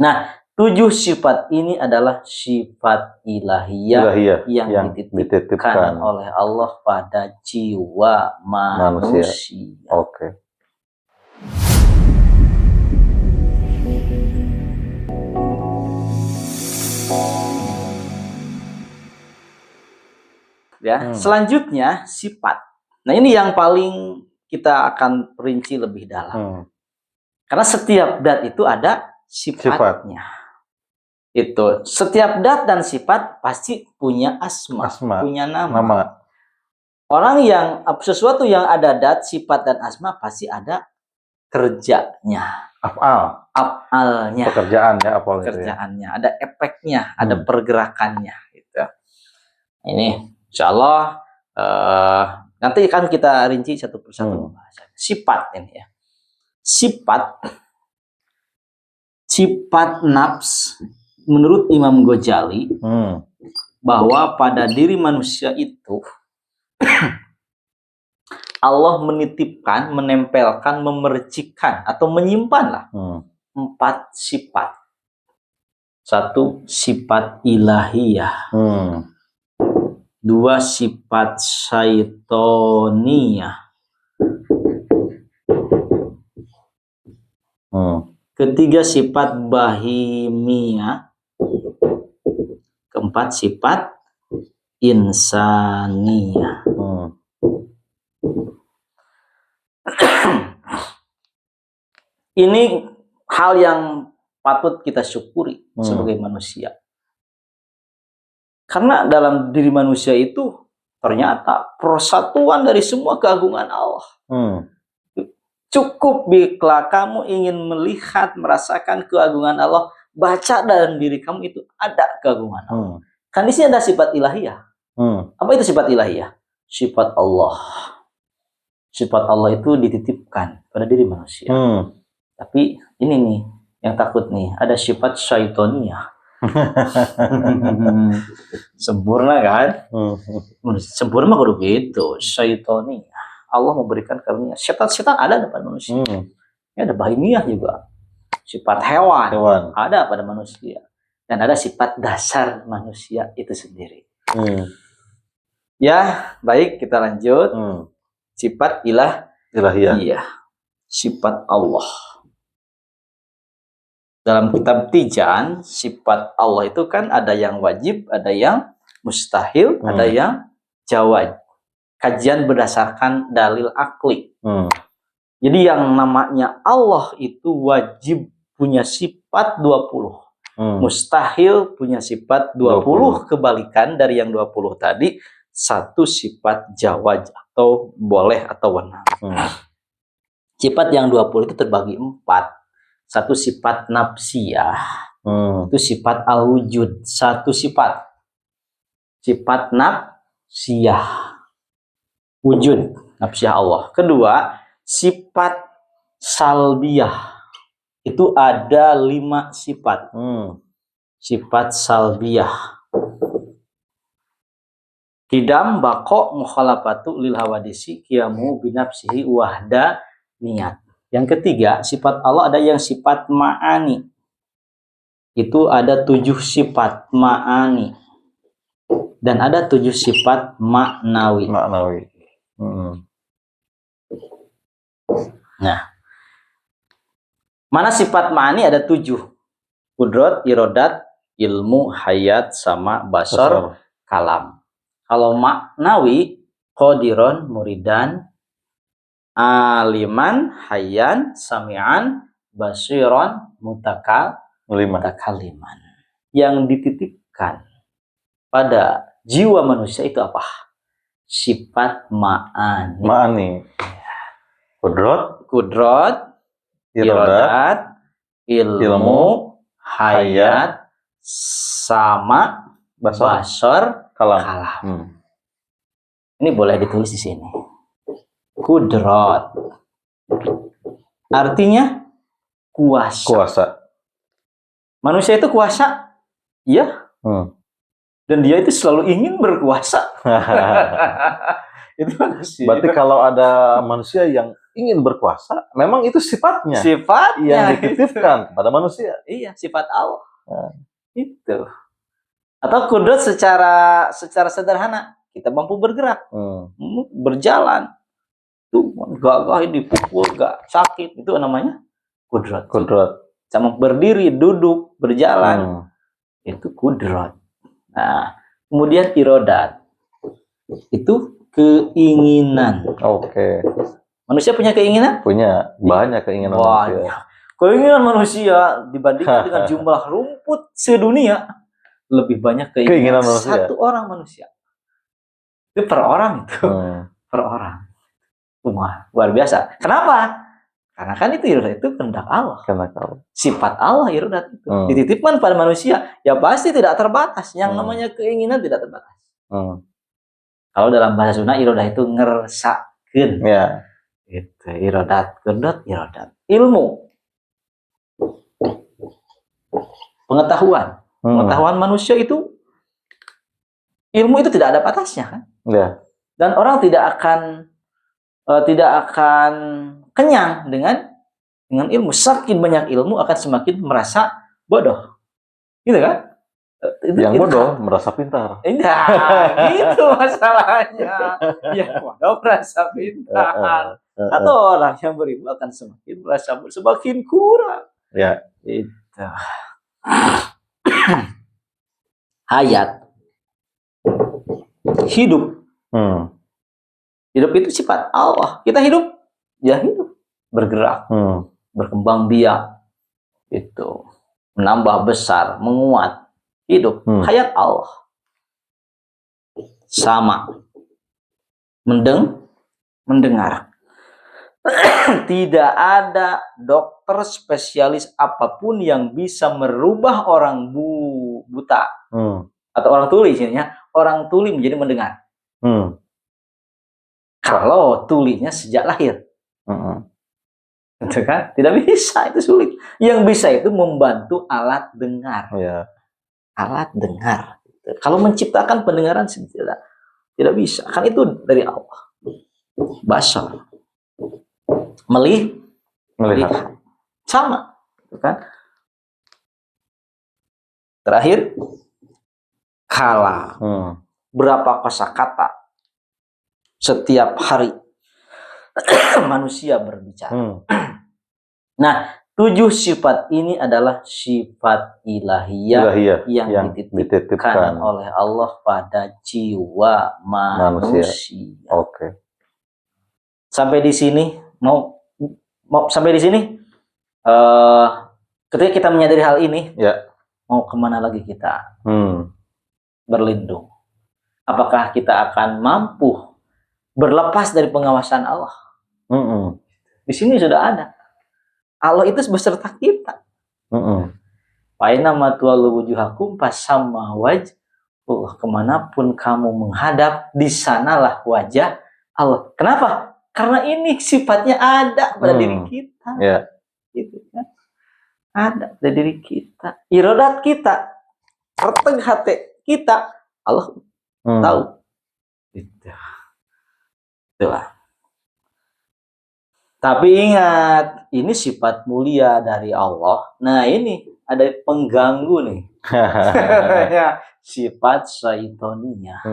Nah, 7 sifat ini adalah sifat ilahiyah yang dititipkan oleh Allah pada jiwa manusia. Oke. Ya, selanjutnya sifat. Nah, ini yang paling kita akan perinci lebih dalam. Karena setiap dat itu ada sifatnya. Itu setiap dat dan sifat pasti punya asma. Punya nama. Orang yang sesuatu yang ada dat, sifat dan asma pasti ada kerjanya. Af'alnya. Pekerjaannya, ada efeknya, ada pergerakannya gitu. Ini insyaallah nanti kan kita rinci satu persatu pembahasan. Sifat ini ya. Sifat nafs menurut Imam Ghazali bahwa pada diri manusia itu Allah menitipkan, menempelkan, memercikan atau menyimpanlah 4 sifat. 1 sifat ilahiyah. 2 sifat syaitoniyah. 3 sifat bahimiyah. 4 sifat insaniyah. Ini hal yang patut kita syukuri sebagai manusia. Karena dalam diri manusia itu ternyata persatuan dari semua keagungan Allah. Cukup bila kamu ingin melihat, merasakan keagungan Allah, baca dalam diri kamu itu ada keagungan Allah. Kan di sini ada sifat ilahiyah. Apa itu sifat ilahiyah? Sifat Allah. Sifat Allah itu dititipkan pada diri manusia. Tapi ini nih yang takut nih, ada sifat syaitoniyah. Sempurna kan? Sempurna kudu gitu. Syaitoni. Allah memberikan karunia. Setan ada pada manusia. Ya, ada bahimiyah juga. Sifat hewan ada pada manusia. Dan ada sifat dasar manusia itu sendiri. Ya, baik, kita lanjut. Sifat ilahiyah. Iya. Sifat Allah. Dalam kitab Tijan, sifat Allah itu kan ada yang wajib, ada yang mustahil, ada yang jawaz. Kajian berdasarkan dalil akli. Jadi yang namanya Allah itu wajib punya sifat 20. Mustahil punya sifat 20. Kebalikan dari yang 20 tadi, 1 sifat jawaz atau boleh atau wenang. Sifat yang 20 itu terbagi 4. 1 sifat nafsiyah, itu sifat al-wujud. 1 sifat nafsiyah, wujud, nafsiyah Allah. Kedua, sifat salbiyah, itu ada 5 sifat. Sifat salbiyah, qidam, baqo, mukhalafatu lil hawadisi, qiyamu binafsihi wahda niat. Yang ketiga, sifat Allah ada yang sifat ma'ani. Itu ada 7 sifat ma'ani. Dan ada 7 sifat maknawi. Nah, mana sifat ma'ani ada 7. Qudrat, irodat, ilmu, hayat, sama, basar, kalam. Kalau maknawi, qadiron, muridan, aliman, hayyan, sami'an, basiran, mutakaliman. Yang dititipkan pada jiwa manusia itu apa? Sifat ma'ani. Qudrat, irodat, ilmu, hayat, sama, basar, kalam. Ini boleh ditulis di sini. Qudrat artinya kuasa. Manusia itu kuasa, iya. Dan dia itu selalu ingin berkuasa. Itu manusia. Berarti kalau ada manusia yang ingin berkuasa, memang itu sifatnya. Sifatnya yang dititipkan kepada manusia. Iya, sifat Allah. Itu. Atau kudrat secara sederhana, kita mampu bergerak, berjalan, tuh gagah dipukul gak sakit, itu namanya kudrat. Sama berdiri, duduk, berjalan, itu kudrat. Nah, kemudian irodat, itu keinginan. Manusia punya keinginan? Punya, banyak keinginan manusia. Keinginan manusia dibandingkan dengan jumlah rumput sedunia, lebih banyak keinginan manusia. Satu orang manusia. Itu per orang itu. Per orang. Wah, luar biasa. Kenapa? Karena kan itu irodat itu kehendak Allah. Sifat Allah irodat itu. Dititipkan pada manusia, ya pasti tidak terbatas. Yang namanya keinginan tidak terbatas. Kalau dalam bahasa Sunda irodat itu ngersakeun. Ya. Itu irodat, irodat. Ilmu. Pengetahuan. Pengetahuan manusia itu, ilmu itu tidak ada batasnya kan? Ya. Dan orang tidak akan kenyang dengan ilmu. Semakin banyak ilmu akan semakin merasa bodoh, gitu kan? Yang bodoh merasa pintar. Nah, gitu masalahnya. Yang bodoh merasa pintar. Atau orang yang berilmu akan semakin merasa semakin kurang. Ya. Itu. Hayat. Hidup. Hidup itu sifat Allah. Kita hidup, ya hidup, bergerak, berkembang biak, itu menambah besar, menguat, hidup, hayat Allah. Sama, mendengar. Tidak ada dokter spesialis apapun yang bisa merubah orang buta atau orang tuli, orang tuli menjadi mendengar. Kalau tulinya sejak lahir, itu kan tidak bisa, itu sulit. Yang bisa itu membantu alat dengar. Alat dengar. Kalau menciptakan pendengaran tidak bisa, kan itu dari Allah. Basar, melihat, sama, itu kan. Terakhir, kalam. Berapa kosakata setiap hari manusia berbicara. Nah, 7 sifat ini adalah sifat ilahiyah yang dititipkan oleh Allah pada jiwa manusia. Sampai di sini mau sampai di sini. Ketika kita menyadari hal ini, mau kemana lagi kita berlindung? Apakah kita akan mampu berlepas dari pengawasan Allah? Di sini sudah ada. Allah itu beserta kita. Faina matuallu wujuhakum fasamma wajhullah. Kemanapun kamu menghadap, di sanalah wajah Allah. Kenapa? Karena ini sifatnya ada pada diri kita. Gitu kan? Ada pada diri kita. Irodat kita, reteg hati kita, Allah tahu. Itulah. Tapi ingat, ini sifat mulia dari Allah. Nah, ini ada pengganggu nih. Sifat syaitoniyah.